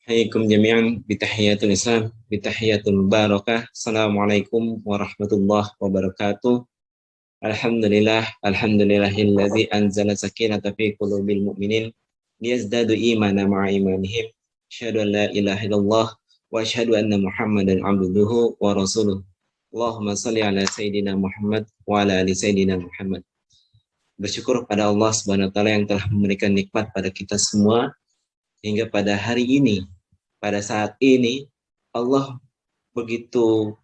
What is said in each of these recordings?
Hayyakum jami'an bitahiyatul Islam, bitahiyatul barakah. Assalamualaikum warahmatullahi wabarakatuh. Alhamdulillah, alhamdulillahilladzi anzala sakinata fi qulubil mu'minin liyazdadu imana ma'a imanihim. Asyhadu an la ilaha illallah wa asyhadu anna Muhammadan abduhu wa rasuluh. Allahumma shalli ala sayidina Muhammad wa ala ali sayidina Muhammad. Bersyukur pada Allah Subhanahu wa taala yang telah memberikan nikmat pada kita semua hingga pada hari ini. Pada saat ini Allah begitu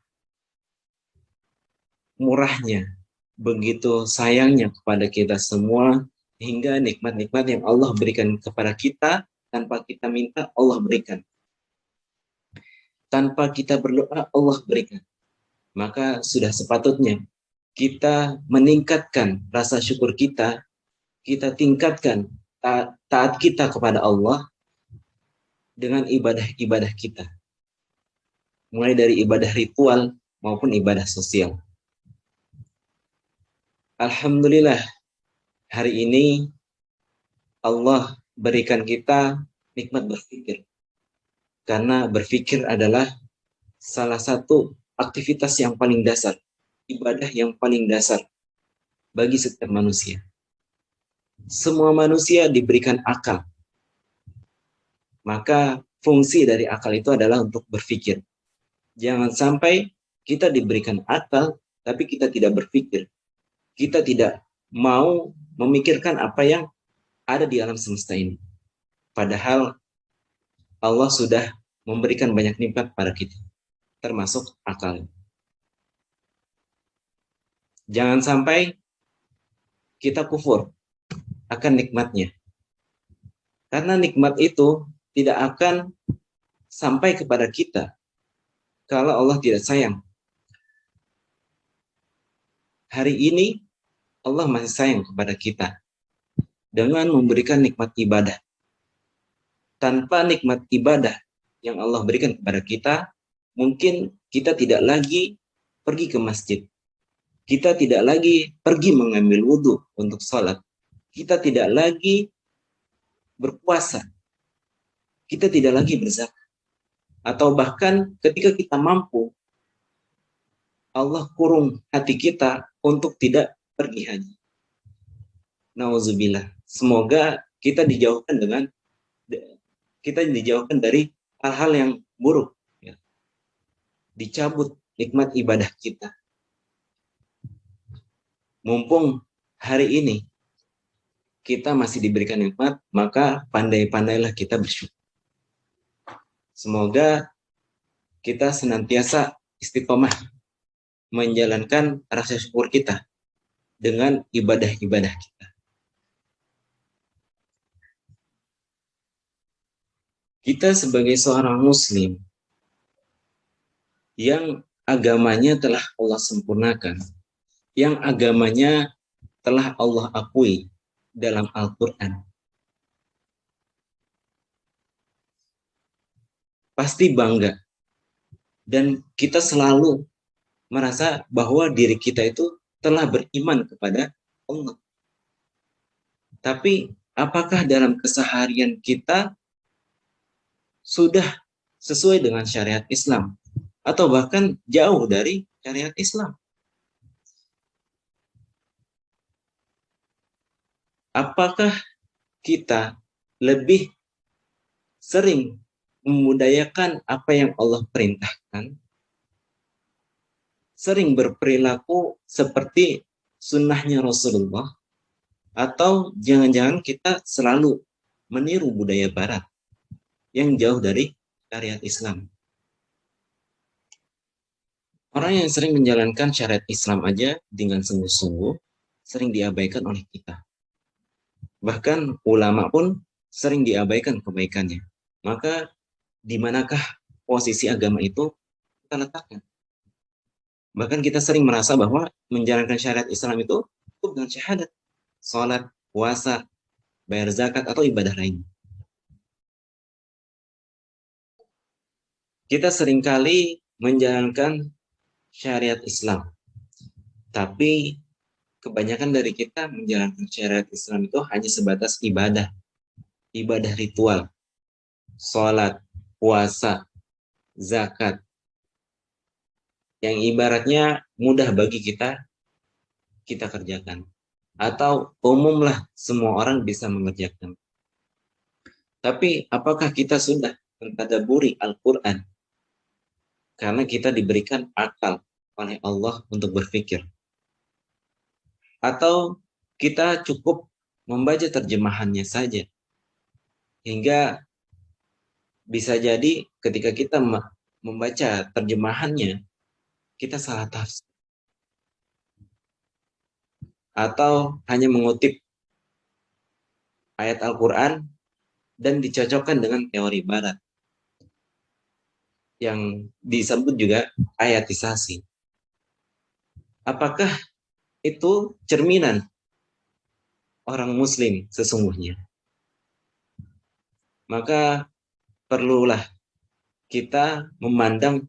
murahnya, begitu sayangnya kepada kita semua, hingga nikmat-nikmat yang Allah berikan kepada kita tanpa kita minta, Allah berikan. Tanpa kita berdoa, Allah berikan. Maka sudah sepatutnya kita meningkatkan rasa syukur kita tingkatkan taat kita kepada Allah dengan ibadah-ibadah kita. Mulai dari ibadah ritual maupun ibadah sosial. Alhamdulillah, hari ini Allah berikan kita nikmat berpikir. Karena berpikir adalah salah satu aktivitas yang paling dasar, ibadah yang paling dasar bagi setiap manusia. Semua manusia diberikan akal. Maka fungsi dari akal itu adalah untuk berpikir. Jangan sampai kita diberikan akal, tapi kita tidak berpikir. Kita tidak mau memikirkan apa yang ada di alam semesta ini. Padahal Allah sudah memberikan banyak nikmat pada kita, termasuk akal. Jangan sampai kita kufur akan nikmatnya. Karena nikmat itu tidak akan sampai kepada kita kalau Allah tidak sayang. Hari ini Allah masih sayang kepada kita dengan memberikan nikmat ibadah. Tanpa nikmat ibadah yang Allah berikan kepada kita, mungkin kita tidak lagi pergi ke masjid. Kita tidak lagi pergi mengambil wudhu untuk sholat. Kita tidak lagi berpuasa. Kita tidak lagi berzakat. Atau bahkan ketika kita mampu, Allah kurung hati kita untuk tidak pergi haji. Nauzubillah. Semoga kita dijauhkan dari hal-hal yang buruk. Ya. Dicabut nikmat ibadah kita. Mumpung hari ini kita masih diberikan nikmat, maka pandai-pandailah kita bersyukur. Semoga kita senantiasa istiqomah menjalankan rasa syukur kita dengan ibadah-ibadah kita. Kita sebagai seorang muslim yang agamanya telah Allah sempurnakan, yang agamanya telah Allah akui dalam Al-Quran, pasti bangga. Dan kita selalu merasa bahwa diri kita itu telah beriman kepada Allah. Tapi apakah dalam keseharian kita sudah sesuai dengan syariat Islam? Atau bahkan jauh dari syariat Islam? Apakah kita lebih sering memudayakan apa yang Allah perintahkan, sering berperilaku seperti sunnahnya Rasulullah, atau jangan-jangan kita selalu meniru budaya barat yang jauh dari syariat Islam? Orang yang sering menjalankan syariat Islam aja dengan sungguh-sungguh sering diabaikan oleh kita. Bahkan ulama pun sering diabaikan kebaikannya. Maka di manakah posisi agama itu kita letakkan? Bahkan kita sering merasa bahwa menjalankan syariat Islam itu cukup dengan syahadat, sholat, puasa, bayar zakat, atau ibadah lain. Kita seringkali menjalankan syariat Islam, tapi kebanyakan dari kita menjalankan syariat Islam itu hanya sebatas ibadah ritual, sholat, puasa, zakat, yang ibaratnya mudah bagi kita kerjakan. Atau umumlah semua orang bisa mengerjakan. Tapi apakah kita sudah mentadabburi Al-Quran? Karena kita diberikan akal oleh Allah untuk berpikir. Atau kita cukup membaca terjemahannya saja. Hingga bisa jadi ketika kita membaca terjemahannya, kita salah tafsir. Atau hanya mengutip ayat Al-Quran dan dicocokkan dengan teori barat yang disebut juga ayatisasi. Apakah itu cerminan orang muslim sesungguhnya? Maka perlulah kita memandang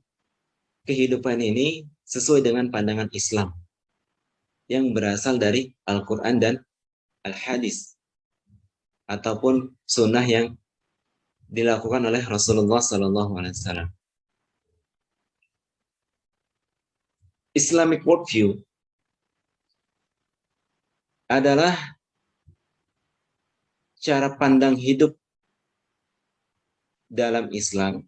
kehidupan ini sesuai dengan pandangan Islam yang berasal dari Al-Quran dan Al-Hadis ataupun sunnah yang dilakukan oleh Rasulullah SAW. Islamic worldview adalah cara pandang hidup dalam Islam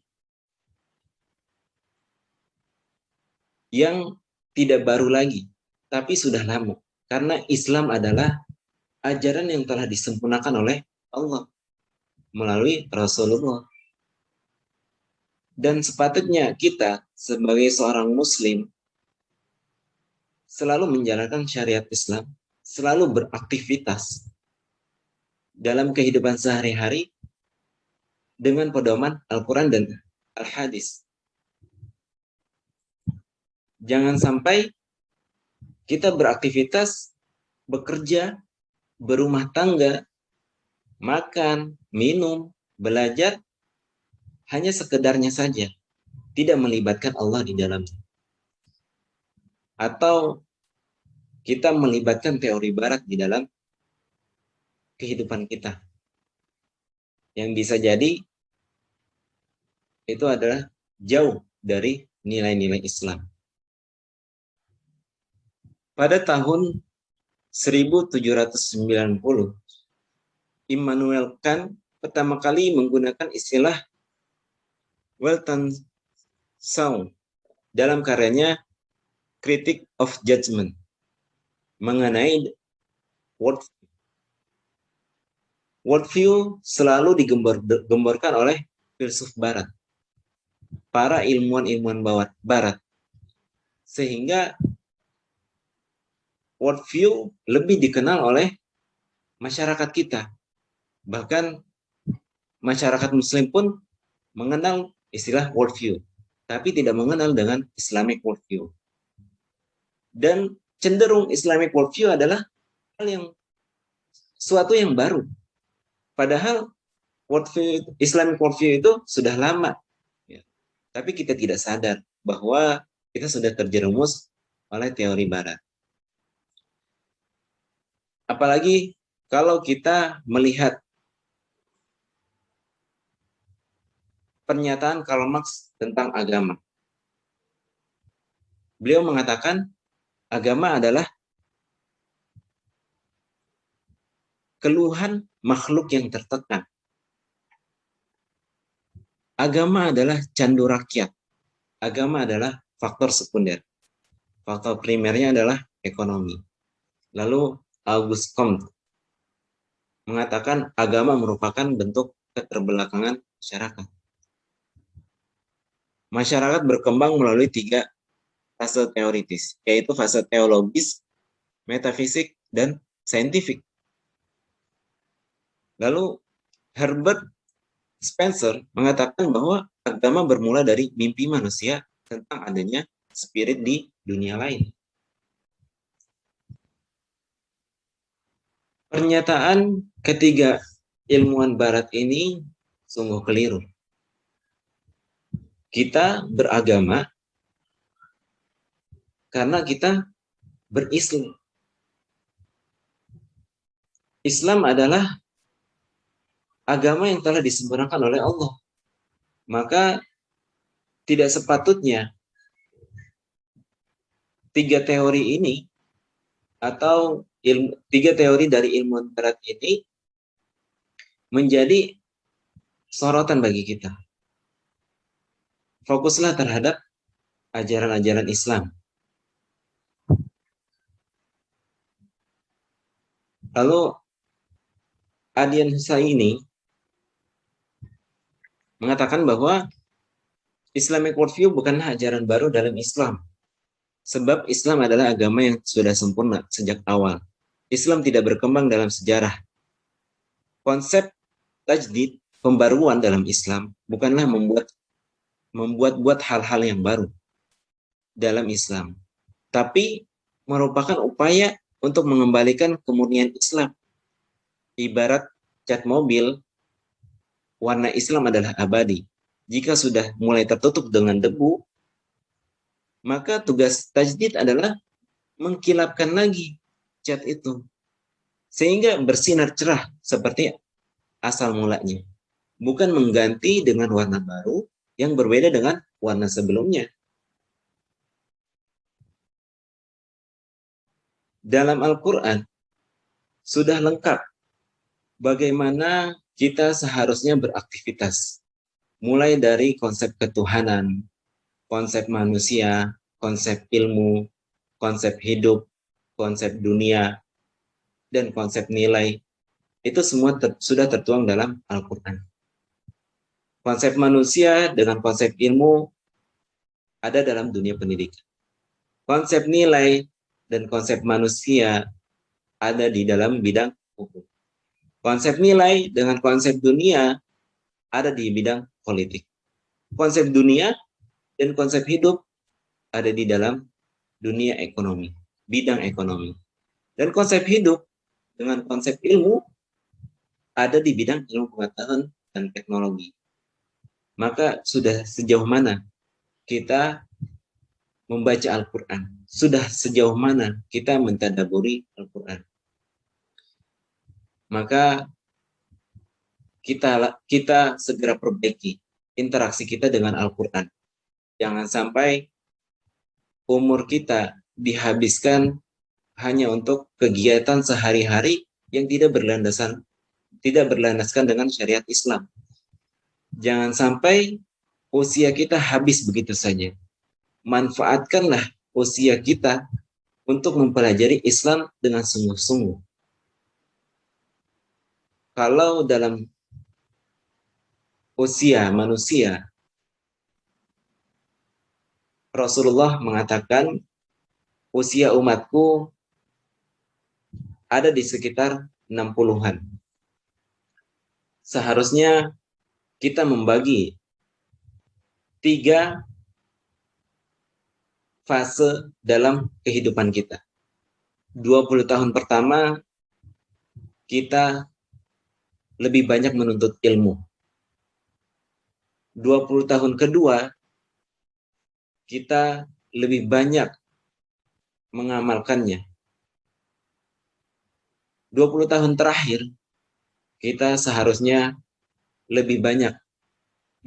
yang tidak baru lagi, tapi sudah lama. Karena Islam adalah ajaran yang telah disempurnakan oleh Allah melalui Rasulullah. Dan sepatutnya kita sebagai seorang muslim selalu menjalankan syariat Islam, selalu beraktivitas dalam kehidupan sehari-hari dengan pedoman Al-Quran dan Al-Hadis. Jangan sampai kita beraktivitas, bekerja, berumah tangga, makan, minum, belajar, hanya sekedarnya saja, tidak melibatkan Allah di dalamnya. Atau kita melibatkan teori barat di dalam kehidupan kita. Yang bisa jadi itu adalah jauh dari nilai-nilai Islam. Pada tahun 1790, Immanuel Kant pertama kali menggunakan istilah Weltanschauung dalam karyanya Critique of Judgment mengenai worldview. Worldview selalu digemborkan oleh filsuf barat, para ilmuwan-ilmuwan barat, sehingga worldview lebih dikenal oleh masyarakat kita. Bahkan masyarakat muslim pun mengenal istilah worldview, tapi tidak mengenal dengan Islamic worldview. Dan cenderung Islamic worldview adalah suatu yang baru. Padahal Islamic worldview itu sudah lama. Ya. Tapi kita tidak sadar bahwa kita sudah terjerumus oleh teori barat. Apalagi kalau kita melihat pernyataan Karl Marx tentang agama. Beliau mengatakan agama adalah keluhan makhluk yang tertekan. Agama adalah candu rakyat. Agama adalah faktor sekunder. Faktor primernya adalah ekonomi. Lalu Auguste Comte mengatakan agama merupakan bentuk keterbelakangan masyarakat. Masyarakat berkembang melalui 3 fase teoritis, yaitu fase teologis, metafisik, dan saintifik. Lalu Herbert Spencer mengatakan bahwa agama bermula dari mimpi manusia tentang adanya spirit di dunia lain. Pernyataan ketiga ilmuwan barat ini sungguh keliru. Kita beragama karena kita berislam. Islam adalah agama yang telah disempurnakan oleh Allah. Maka tidak sepatutnya tiga teori ini atau tiga teori dari ilmu barat ini menjadi sorotan bagi kita. Fokuslah terhadap ajaran-ajaran Islam. Lalu Adian Husaini mengatakan bahwa Islamic worldview bukanlah ajaran baru dalam Islam. Sebab Islam adalah agama yang sudah sempurna sejak awal. Islam tidak berkembang dalam sejarah. Konsep tajdid, pembaruan dalam Islam, bukanlah membuat hal-hal yang baru dalam Islam, tapi merupakan upaya untuk mengembalikan kemurnian Islam. Ibarat cat mobil, warna Islam adalah abadi. Jika sudah mulai tertutup dengan debu, maka tugas tajdid adalah mengkilapkan lagi cat itu, sehingga bersinar cerah seperti asal mulanya. Bukan mengganti dengan warna baru yang berbeda dengan warna sebelumnya. Dalam Al-Quran sudah lengkap bagaimana kita seharusnya beraktivitas. Mulai dari konsep ketuhanan, konsep manusia, konsep ilmu, konsep hidup, konsep dunia, dan konsep nilai. Itu semua sudah tertuang dalam Al-Quran. Konsep manusia dengan konsep ilmu ada dalam dunia pendidikan. Konsep nilai dan konsep manusia ada di dalam bidang hukum. Konsep nilai dengan konsep dunia ada di bidang politik. Konsep dunia dan konsep hidup ada di dalam dunia ekonomi, bidang ekonomi. Dan konsep hidup dengan konsep ilmu ada di bidang ilmu pengetahuan dan teknologi. Maka sudah sejauh mana kita membaca Al-Quran? Sudah sejauh mana kita mentadaburi Al-Quran? Maka kita segera perbaiki interaksi kita dengan Al-Quran. Jangan sampai umur kita dihabiskan hanya untuk kegiatan sehari-hari yang tidak berlandaskan dengan syariat Islam. Jangan sampai usia kita habis begitu saja. Manfaatkanlah usia kita untuk mempelajari Islam dengan sungguh-sungguh. Kalau dalam usia manusia, Rasulullah mengatakan usia umatku ada di sekitar 60-an. Seharusnya kita membagi 3 fase dalam kehidupan kita. 20 tahun pertama kita lebih banyak menuntut ilmu. 20 tahun kedua kita lebih banyak mengamalkannya. 20 tahun terakhir kita seharusnya lebih banyak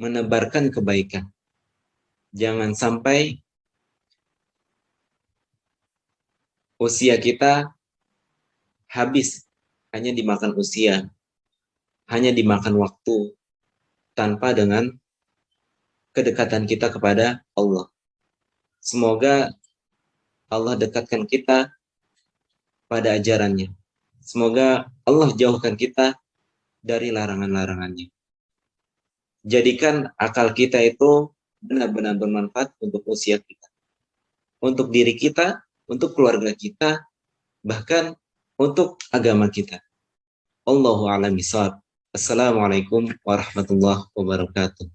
menebarkan kebaikan. Jangan sampai usia kita habis hanya dimakan usia, hanya dimakan waktu, tanpa dengan kedekatan kita kepada Allah. Semoga Allah dekatkan kita pada ajarannya. Semoga Allah jauhkan kita dari larangan-larangannya. Jadikan akal kita itu benar-benar bermanfaat untuk usia kita, untuk diri kita, untuk keluarga kita, bahkan untuk agama kita. Allahu a'lam bishawab. Assalamualaikum warahmatullahi wabarakatuh.